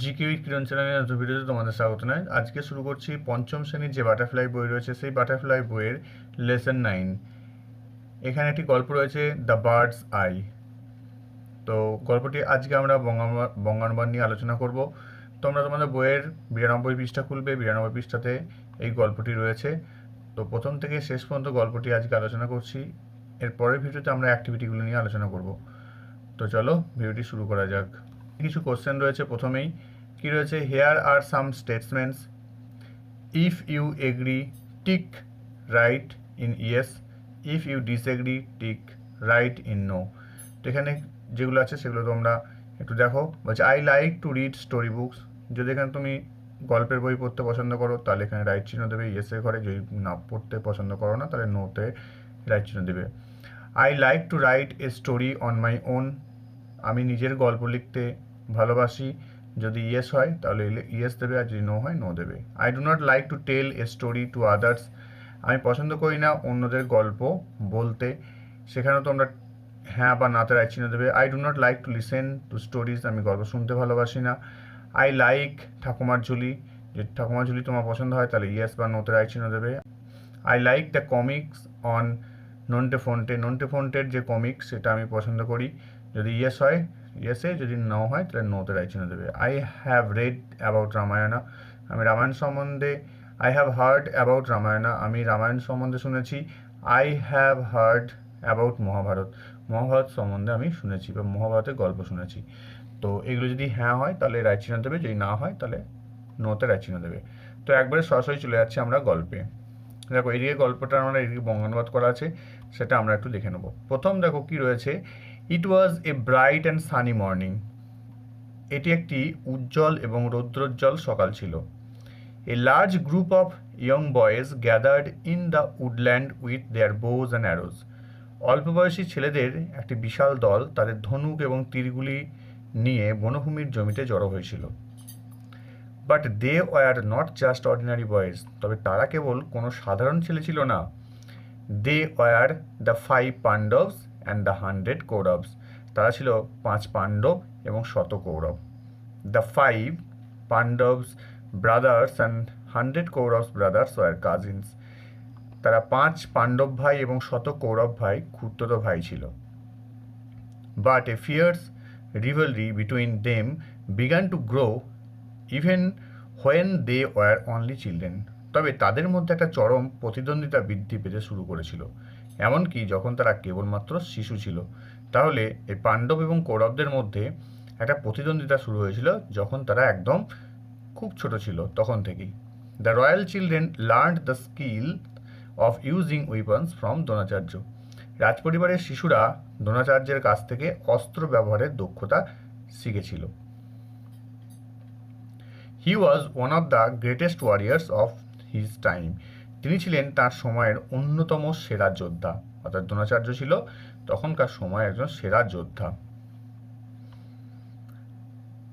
GK with কিরণ চ্যানেলের নতুন ভিডিওতে তোমাদের স্বাগত নয়। আজকে শুরু করছি পঞ্চম শ্রেণীর যে বাটারফ্লাই বই রয়েছে সেই বাটারফ্লাই বইয়ের লেসন 9। এখানে একটি গল্প রয়েছে দ্য বার্ডস আই। তো গল্পটি আজকে আমরা বঙ্গানুবাদ নিয়ে আলোচনা করব। তোমরা তোমাদের বইয়ের 92 পৃষ্ঠা খুলবে, 92 পৃষ্ঠাতে এই গল্পটি রয়েছে। তো প্রথম থেকে শেষ পর্যন্ত গল্পটি আজকে আলোচনা করছি। এর পরের ভিডিওতে আমরা অ্যাক্টিভিটিগুলো নিয়ে আলোচনা করব। তো চলো ভিডিওটি শুরু করা যাক। কিছু কোশ্চেন রয়েছে প্রথমেই। কি রয়েছে? Here are some statements, if you agree tick right in yes, if you disagree tick right in no. তো এখানে যেগুলো আছে সেগুলো তোমরা একটু দেখো। বলছে I like to read story books. যদি এখানে তুমি গল্পের বই পড়তে পছন্দ করো তাহলে এখানে রাইট চিহ্ন দেবে ইয়েসের ঘরে। যদি না পড়তে পছন্দ করো না তাহলে নোতে রাইট চিহ্ন দেবে। I like two write a story on my own. আমি নিজের গল্প লিখতে ভালোবাসি। যদি ইয়েস হয় তাহলে ইয়েস দেবে, আর যদি নো হয় নো দেবে। I do not like to tell a story to others. আমি পছন্দ করি না অন্যদের গল্প বলতে। সেখানেও তোমরা হ্যাঁ বা নাতে রাইট চিহ্ন দেবে। I do not like to listen to stories. আমি গল্প শুনতে ভালোবাসি না। আই লাইক ঠাকুমার ঝুলি। যদি ঠাকুমার ঝুলি তোমার পছন্দ হয় তাহলে ইয়েস বা নোতে রাইট চিহ্ন দেবে। I like the comics on Nonte Phonte. Nonte ফন্টের যে কমিক্স সেটা আমি পছন্দ করি। যদি ইয়েস হয় ইয়েসে, যদি নো হয় তাহলে নোতে রাইট চিহ্ন দেবে। I have read about Ramayana. আমি রামায়ণ সম্বন্ধে I have heard about Ramayana. আমি রামায়ণ সম্বন্ধে শুনেছি। I have heard about Mahabharat. Mahabharat সম্বন্ধে আমি শুনেছি বা মহাভারতের গল্প শুনেছি। তো এগুলো যদি হ্যাঁ হয় তাহলে রাইট চিহ্ন দেবে, যদি না হয় তাহলে নোতে রাইট চিহ্ন দেবে। তো একবারে সরাসরি চলে যাচ্ছি আমরা গল্পে। দেখো এদিকে গল্পটা আমরা এদিকে বঙ্গানুবাদ করা আছে, সেটা আমরা একটু দেখে নেব। প্রথম দেখো কি রয়েছে, it was a bright and sunny morning. এটি একটি উজ্জ্বল এবং রৌদ্রোজ্জ্বল সকাল ছিল। A large group of young boys gathered in the woodland with their bows and arrows. অল্প বয়সী ছেলেদের একটি বিশাল দল তাদের ধনুক এবং তীরগুলি নিয়ে বনভূমির জমিতে জড়ো হয়েছিল। But they were not just ordinary boys. তবে তারা কেবল কোনো সাধারণ ছেলে ছিল না। They were the 5 Pandavas and the 100 Kauravas. তারা ছিল 5 পাণ্ডব এবং 100 Kaurava. The 5 Pandavas brothers and 100 Kauravas brothers were cousins. তারা 5 পাণ্ডব ভাই এবং 100 কৌরব ভাই খুড়তুতো ভাই ছিল। But a fierce rivalry between them began to grow even when they were only children. তবে তাদের মধ্যে একটা চরম প্রতিদ্বন্দ্বিতা বৃদ্ধি পেতে শুরু করেছিল, এমনকি যখন তারা কেবলমাত্র শিশু ছিল। তাহলে এই পাণ্ডব এবং কৌরবদের মধ্যে একটা প্রতিদ্বন্দ্বিতা শুরু হয়েছিল যখন তারা একদম খুব ছোট ছিল, তখন থেকেই। The royal children learned the skill of using weapons from Dronacharya. রাজপরিবারের শিশুরা দ্রোণাচার্যের কাছ থেকে অস্ত্র ব্যবহারের দক্ষতা শিখেছিল। He was one of the greatest warriors of his time. তিনি ছিলেন তার সময়ের অন্যতম সেরা যোদ্ধা। অর্থাৎ দ্রোণাচার্য ছিল তখনকার সময় একজন সেরা যোদ্ধা।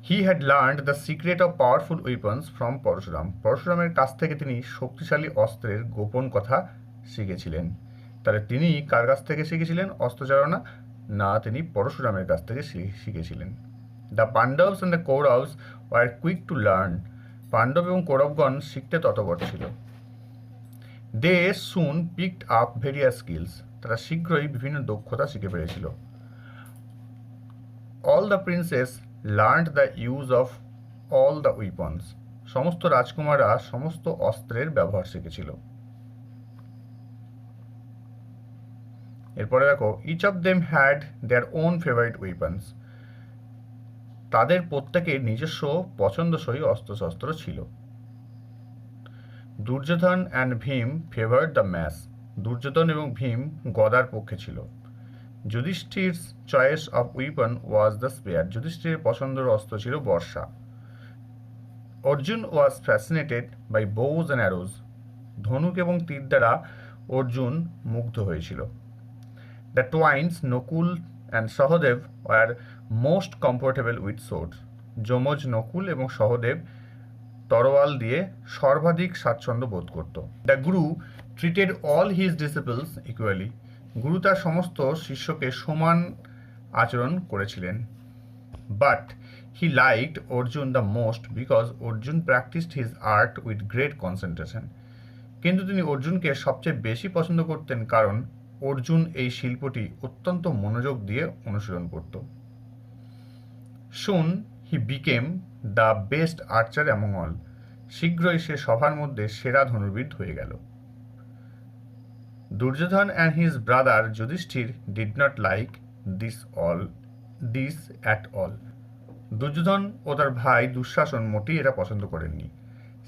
He had learned the secret of powerful weapons from Parashurama. পরশুরামের কাছ থেকে তিনি শক্তিশালী অস্ত্রের গোপন কথা শিখেছিলেন। তাহলে তিনি কার কাছ থেকে শিখেছিলেন অস্ত্রচালনা? না, তিনি পরশুরামের কাছ থেকে শিখেছিলেন। The Pandavas and the Kauravas were quick to learn. Pandava এবং কৌরবগণ শিখতে তৎপর ছিল। They soon picked up various skills. তারা শীঘ্রই বিভিন্ন দক্ষতা শিখে ফেলেছিল। All the princes learned the use of all the weapons. সমস্ত রাজকুমাররা সমস্ত অস্ত্রের ব্যবহার শিখেছিল। এরপরে দেখো, each of them had their own favourite weapons. তাদের প্রত্যেকের নিজস্ব পছন্দসই অস্ত্রশস্ত্র ছিল। Duryodhan and Bhim favoured the mace. Duryodhan এবং ভীম গদার পক্ষে ছিল। Yudhishthira's choice of weapon was the spear. যুধিষ্ঠিরের পছন্দের অস্ত্র ছিল বর্ষা। Arjuna was fascinated by bows and arrows. ধনুক এবং তীর দ্বারা অর্জুন মুগ্ধ হয়েছিল। The twins Nakula and Sahadeva were most comfortable with swords. যমজ নকুল এবং সহদেব তরোয়াল দিয়ে সর্বাধিক স্বাচ্ছন্দ্য বোধ করত। The Guru treated all his ডিসিপলস equally. গুরু তার সমস্ত শিষ্যকে সমান আচরণ করেছিলেন। But He liked Arjun the most because Arjun practiced his art with great concentration. কিন্তু তিনি অর্জুনকে সবচেয়ে বেশি পছন্দ করতেন কারণ অর্জুন এই শিল্পটি অত্যন্ত মনোযোগ দিয়ে অনুশীলন করত। Soon he became the best archer among all. শীঘ্রই সে সবার মধ্যে সেরা ধনুর্বিদ হয়ে গেল। Duryodhan and his brother Yudhishthir did not like this at all. Duryodhan ও তার ভাই দুঃশাসন মোটেই এটা পছন্দ করেননি।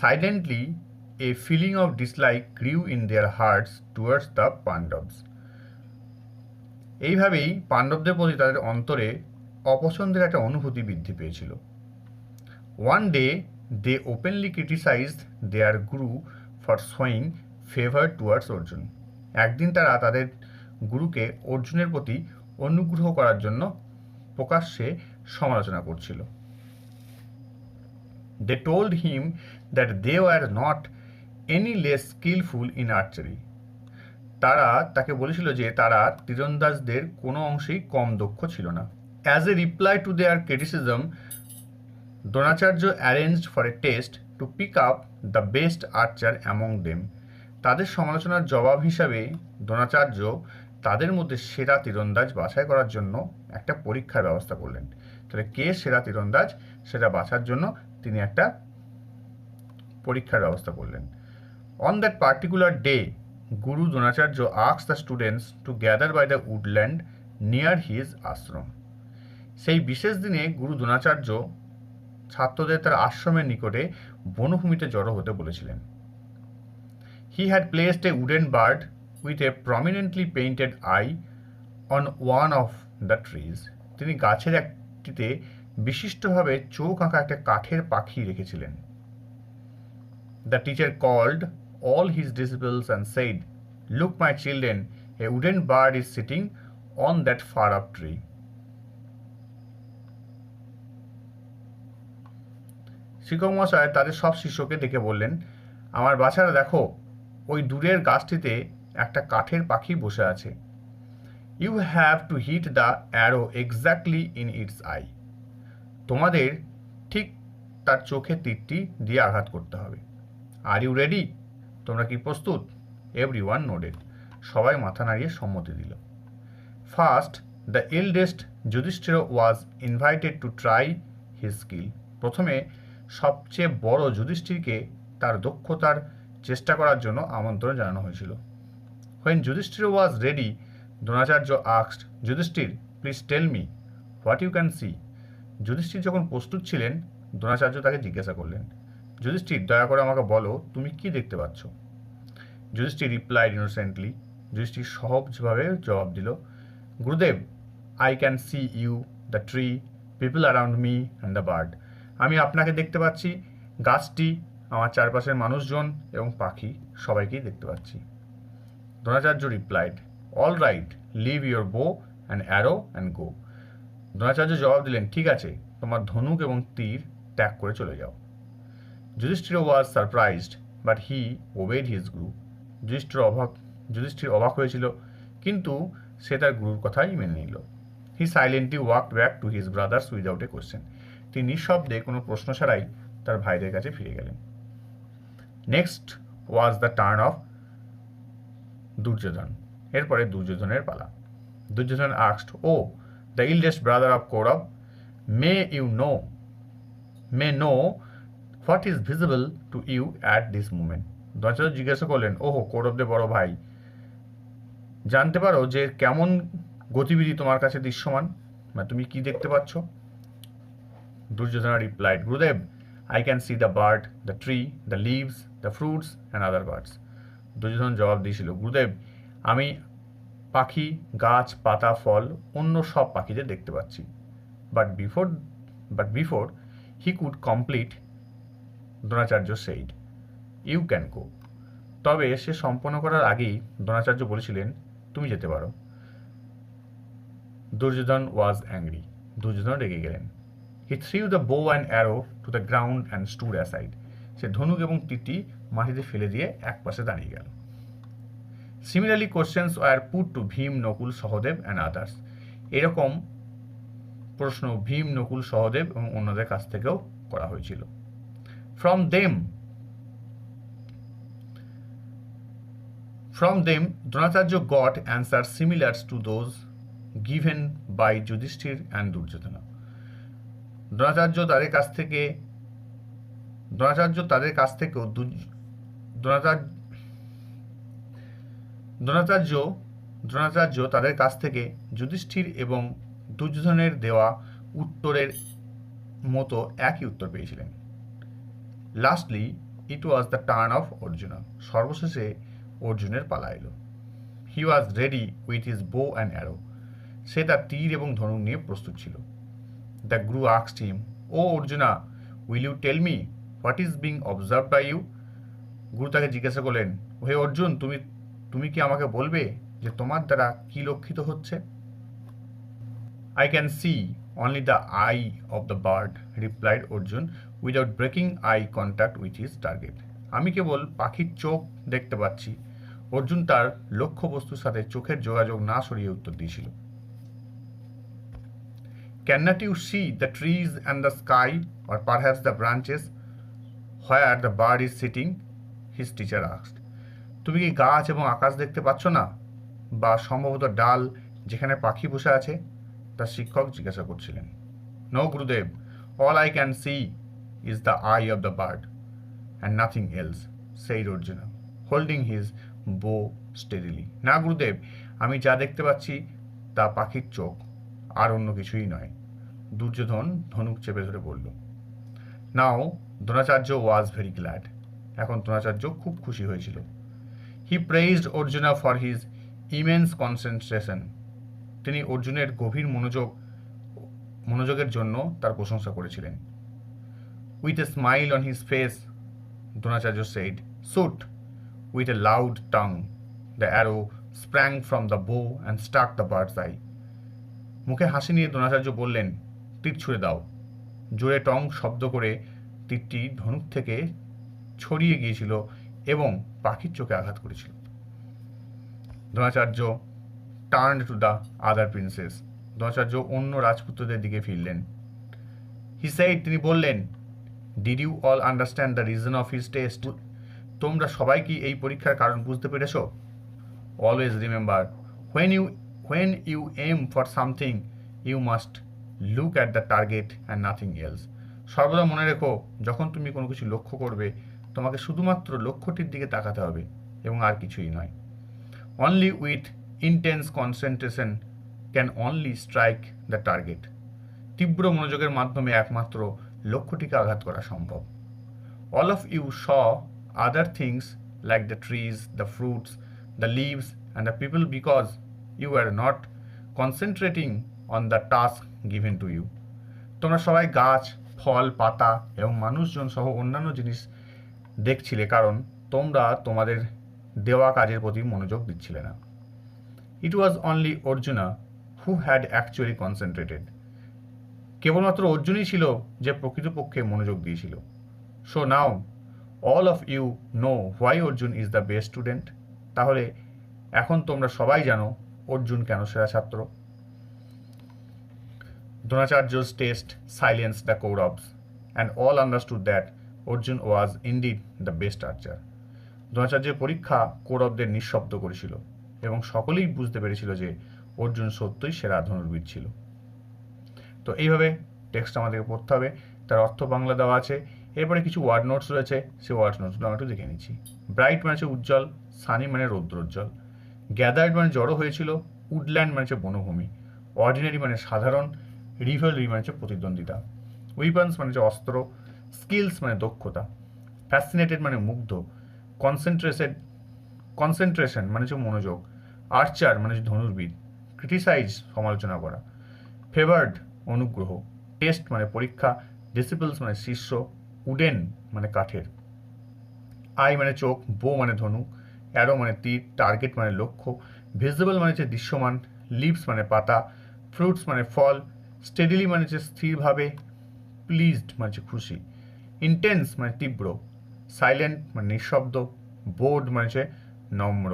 Silently, a feeling of dislike grew in their hearts towards the Pandavas. এইভাবেই পাণ্ডবদের প্রতি তাদের অন্তরে অপছন্দের একটা অনুভূতি বৃদ্ধি পেয়েছিল। One day, they openly criticized their guru for showing favor towards Arjun. একদিন তারা তাদের গুরুকে অর্জুনের প্রতি অনুগ্রহ করার জন্য প্রকাশ্যে সমালোচনা করছিল। They told him that they were not any less skillful in archery. তারা তাকে বলেছিল যে তারা তীরন্দাজদের কোনো অংশেই কম দক্ষ ছিল না। As a reply to their criticism, Dronacharya arranged for a test to pick up the best archer among them. তাদের সমালোচনার জবাব হিসাবে দ্রোণাচার্য তাদের মধ্যে সেরা তীরন্দাজ বাছাই করার জন্য একটা পরীক্ষার ব্যবস্থা করলেন। তাহলে কে সেরা তীরন্দাজ সেটা বাছার জন্য তিনি একটা পরীক্ষার ব্যবস্থা করলেন। On that particular day, Guru Dronacharya asked the students to gather by the woodland near his ashram. সেই বিশেষ দিনে গুরু দ্রোণাচার্য ছাত্রদের তার আশ্রমের নিকটে বনভূমিতে জড়ো হতে বলেছিলেন। He had placed a wooden bird with a prominently painted eye on one of the trees. তিনি গাছের একটিতে বিশিষ্টভাবে চোখ আঁকা একটা কাঠের পাখি রেখেছিলেন। The teacher called all his disciples and said, "Look, my children, a wooden bird is sitting on that far up tree." শিক্ষক মহাশয় তাদের সব শিষ্যকে ডেকে বললেন, আমার বাচ্চারা দেখো, ওই দূরের গাছটিতে একটা কাঠের পাখি বসে আছে। You have to hit the arrow exactly in it's I. তোমাদের ঠিক তার চোখে তীরটি দিয়ে আঘাত করতে হবে। Are you ready? তোমরা কি প্রস্তুত? Everyone nodded. সবাই মাথা নাড়িয়ে সম্মতি দিল। First, the eldest Yudhishthir was invited to try his skill. প্রথমে সবচেয়ে বড় যুধিষ্ঠিরকে তার দক্ষতার চেষ্টা করার জন্য আমন্ত্রণ জানানো হয়েছিল। When Yudhishthira was ready, Dronacharya asked, Yudhishthir, please tell me what you can see. Yudhishthir যখন প্রস্তুত ছিলেন, দ্রোণাচার্য তাকে জিজ্ঞাসা করলেন, যুধিষ্ঠির, দয়া করে আমাকে বলো তুমি কি দেখতে পাচ্ছ? Yudhishthir replied innocently. যুধিষ্ঠির সহজভাবে জবাব দিল, Gurudev, I can see you, the tree, people around me and the bird. আমি আপনাকে দেখতে পাচ্ছি, গাছটি, আমার চারপাশের মানুষজন এবং পাখি সবাইকেই দেখতে পাচ্ছি। Dronacharya replied, all right, leave your bow and arrow and go. Dronacharya জবাব দিলেন, ঠিক আছে, তোমার ধনুক এবং তীর ত্যাগ করে চলে যাও। Yudhishthir was surprised but he obeyed his guru. Yudhishthir অবাক হয়েছিল, কিন্তু সে তার গুরুর কথাই মেনে নিল। He silently walked back to his brothers without a question. তিনি নিঃশব্দে কোনো প্রশ্ন ছাড়াই তার ভাইদের কাছে ফিরে গেলেন। Next was the turn of Duryodhan. এরপরে দুর্যোধনের পালা। Duryodhan asked, O the eldest brother of Kaurava, may know what is visible to you at this moment. Dronacharya জিজ্ঞাসা করলেন, ওহো কৌরবদের বড় ভাই, জানতে পারো যে কেমন গতিবিধি তোমার কাছে দৃশ্যমান, মানে তুমি কি দেখতে পাচ্ছ? দুর্যোধন রিপ্লাইড, গুরুদেব, I can see the bird, the tree, the leaves, the fruits and other birds. Duryodhan জবাব দিয়েছিল, গুরুদেব, আমি পাখি, গাছ, পাতা, ফল, অন্য সব পাখিদের দেখতে পাচ্ছি। But before he could complete, Dronacharya said, you can go. তবে সে সম্পন্ন করার আগেই দ্রোণাচার্য বলেছিলেন, তুমি যেতে পারো। Duryodhan was angry. দুর্যোধন রেগে গেলেন। He threw the bow and arrow to the ground and stood aside. সে ধনুক এবং তীরটি মাটিতে ফেলে দিয়ে এক পাশে দাঁড়িয়ে গেল। Similarly, questions were put to Bhim, Nakul, Sahadev and others. এরকম প্রশ্ন ভীম, নকুল, সহদেব এবং অন্যদের কাছ থেকেও করা হয়েছিল। From them, Dronacharya got answers similar to those given by Yudhishthir and Duryodhana. Dronacharya তাদের কাছ থেকে যুধিষ্ঠির এবং দুর্যোধনের দেওয়া উত্তরের মতো একই উত্তর পেয়েছিলেন। Lastly it was the turn of Arjuna. সর্বশেষে অর্জুনের পালা এলো। He was ready with his bow and arrow. সে তার তীর এবং ধনুক নিয়ে প্রস্তুত ছিল। The guru asked him, O Arjuna, will you tell me what is being observe by you? গুরু তাকে জিজ্ঞাসা করলেন, হে অর্জুন, তুমি কি আমাকে বলবে যে তোমার দ্বারা কি লক্ষিত হচ্ছে? I can see only the eye of the bird, replied Arjun, without breaking eye contact with his target. আমি কেবল পাখির চোখ দেখতে পাচ্ছি। অর্জুন তার লক্ষ্যবস্তুর সাথে চোখের যোগাযোগ না সরিয়ে উত্তর দিয়েছিল। Cannot you see the trees and the sky, or perhaps the branches where the bird is sitting? His teacher asked. তুমি কি গাছ এবং আকাশ দেখতে পাচ্ছ না, বা সম্ভবত ডাল যেখানে পাখি বসে আছে? তার শিক্ষক জিজ্ঞাসা করছিলেন। নো গুরুদেব, all I can C is the I of the bird and nothing else, said Arjuna, holding his বো স্টেডিলি। না গুরুদেব, আমি যা দেখতে পাচ্ছি তা পাখির চোখ, আর অন্য কিছুই নয়। দুর্যোধন ধনুক চেপে ধরে বলল। Now Dronacharya was very glad. এখন দ্রোণাচার্য খুব খুশি হয়েছিল। He praised Arjuna for his immense concentration. তিনি অর্জুনের গভীর মনোযোগের জন্য তার প্রশংসা করেছিলেন। With a smile on his face, Dronacharya said, shoot. With a loud twang, the arrow sprang from the bow and stuck the bird's eye. মুখে হাসি নিয়ে দ্রোণাচার্য বললেন, তীর ছুঁড়ে দাও। জোরে টং শব্দ করে তীরটি ধনুক থেকে ছড়িয়ে গিয়েছিল এবং পাখির চোখে আঘাত করেছিল। Dronacharya turn to the other princes. Dronacharya অন্য রাজপুত্রদের দিকে ফিরলেন। হি সেইড, তিনি বললেন, did you all understand the reason of his test? তোমরা সবাই কি এই পরীক্ষার কারণ বুঝতে পেরেছ? Always remember, when you aim for something, you must look at the target and nothing else. সর্বদা মনে রেখো, যখন তুমি কোনো কিছু লক্ষ্য করবে, তোমাকে শুধুমাত্র লক্ষ্যটির দিকে তাকাতে হবে এবং আর কিছুই নয়। Only with intense concentration can only strike the target. তীব্র মনোযোগের মাধ্যমে একমাত্র লক্ষ্যটিকে আঘাত করা সম্ভব। All of you saw other things like the trees, the fruits, the leaves, and the people because you were not concentrating on the task given to you. তোমরা সবাই গাছ, ফল, পাতা এবং মানুষজন সহ অন্যান্য জিনিস দেখছিলে কারণ তোমরা তোমাদের দেওয়া কাজের প্রতি মনোযোগ দিচ্ছিলে না। It was only Arjuna who had actually concentrated. কেবলমাত্র অর্জুনই ছিল যে প্রকৃতপক্ষে মনোযোগ দিয়েছিল। So now all of you know why Arjun is the best student. তাহলে এখন তোমরা সবাই জানো অর্জুন কেন সেরা ছাত্র। Dronacharya's test silenced the Kauravas, and all understood that Arjun was indeed the best archer. দ্রোণাচার্যের পরীক্ষা কৌরবদের নিঃশব্দ করেছিল এবং সকলেই বুঝতে পেরেছিল যে অর্জুন সত্যই সেরা ধনুর্বিদ ছিল। তো এইভাবে টেক্সট আমাদেরকে পড়তে হবে। তার অর্থ বাংলা দেওয়া আছে। এরপরে কিছু ওয়ার্ড নোটস রয়েছে, সেই ওয়ার্ড নোটসগুলো আমরা একটু দেখে নিচ্ছি। ব্রাইট মানে হচ্ছে উজ্জ্বল, সানি মানে রৌদ্রোজ্জ্বল, গ্যাদার্ড মানে জড়ো হয়েছিল, উডল্যান্ড মানে হচ্ছে বনভূমি, অর্ডিনারি মানে সাধারণ, রিভেলরি মানে হচ্ছে প্রতিদ্বন্দ্বিতা, উইপন্স মানে হচ্ছে অস্ত্র, স্কিলস মানে দক্ষতা, ফ্যাসিনেটেড মানে মুগ্ধ, কনসেন্ট্রেশন মানে হচ্ছে মনোযোগ, আর্চার মানে হচ্ছে ধনুর্বিদ, ক্রিটিসাইজ সমালোচনা করা, ফেভার্ড অনুগ্রহ, টেস্ট মানে পরীক্ষা, ডিসিপলস মানে শিষ্য, উডেন মানে কাঠের, আই মানে চোখ, বো মানে ধনুক, অ্যারো মানে তীর, টার্গেট মানে লক্ষ্য, ভিজিবল মানে হচ্ছে দৃশ্যমান, লিভস মানে পাতা, ফ্রুটস মানে ফল, স্টেডিলি মানে হচ্ছে স্থিরভাবে, প্লিজড মানে হচ্ছে খুশি, ইন্টেন্স মানে তীব্র, সাইলেন্ট মানে নিঃশব্দ, বোর্ড মানে হচ্ছে নম্র,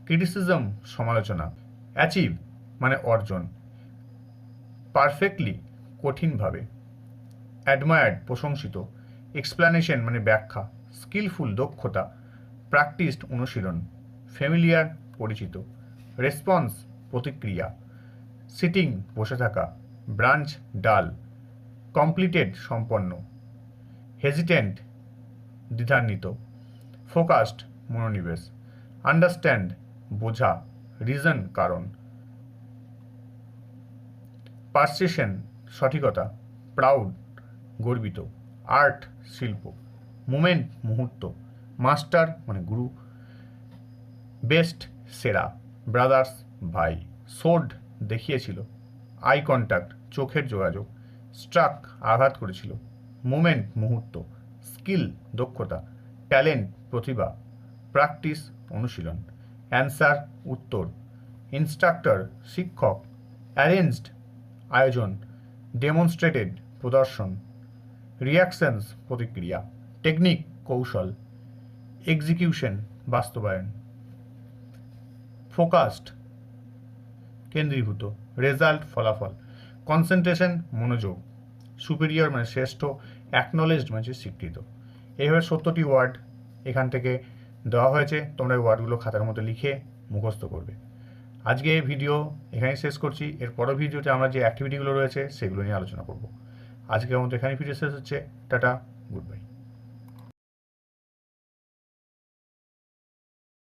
ক্রিটিসিজম সমালোচনা, অ্যাচিভ মানে অর্জন, পারফেক্টলি কঠিনভাবে, অ্যাডমায়ার্ড প্রশংসিত, এক্সপ্লানেশন মানে ব্যাখ্যা, স্কিলফুল দক্ষতা, প্র্যাকটিসড অনুশীলন, ফ্যামিলিয়ার পরিচিত, রেসপন্স প্রতিক্রিয়া, সিটিং বসে থাকা, ব্রাঞ্চ ডাল, কমপ্লিটেড সম্পন্ন, হেজিটেন্ট দ্বিধান্বিত, ফোকাসড মনোনিবেশ, আন্ডারস্ট্যান্ড বোঝা, রিজন কারণ, পারসেশন সঠিকতা, প্রাউড গর্বিত, আর্ট শিল্প, মুমেন্ট মুহূর্ত, মাস্টার মানে গুরু, বেস্ট সেরা, ব্রাদার্স ভাই, সোড দেখিয়েছিল, আই কন্ট্যাক্ট চোখের যোগাযোগ, স্ট্রাক আঘাত করেছিল, মুমেন্ট মুহূর্ত, স্কিল দক্ষতা, ট্যালেন্ট প্রতিভা, প্র্যাকটিস অনুশীলন, অ্যান্সার উত্তর, ইনস্ট্রাক্টর শিক্ষক, অ্যারেঞ্জড আয়োজন, ডেমনস্ট্রেটেড প্রদর্শন, রিয়াকশনস প্রতিক্রিয়া, টেকনিক কৌশল, এক্সিকিউশন বাস্তবায়ন, ফোকাসড কেন্দ্রীভূত, রেজাল্ট ফলাফল, কনসেন্ট্রেশন মনোযোগ, সুপিরিয়র মানে শ্রেষ্ঠ, অ্যাকনলেজড মানে স্বীকৃত। এইভাবে 70টি ওয়ার্ড এখান থেকে দেওয়া হয়েছে, তোমরা এই ওয়ার্ডগুলো খাতার মধ্যে লিখে মুখস্থ করবে। আজকে এই ভিডিও এখানেই শেষ করছি। এর পরের ভিডিওতে আমরা যে অ্যাক্টিভিটিগুলো রয়েছে সেগুলো নিয়ে আলোচনা করব। আজকের মতো এখানেই ভিডিও শেষ হচ্ছে। Tata, good bye.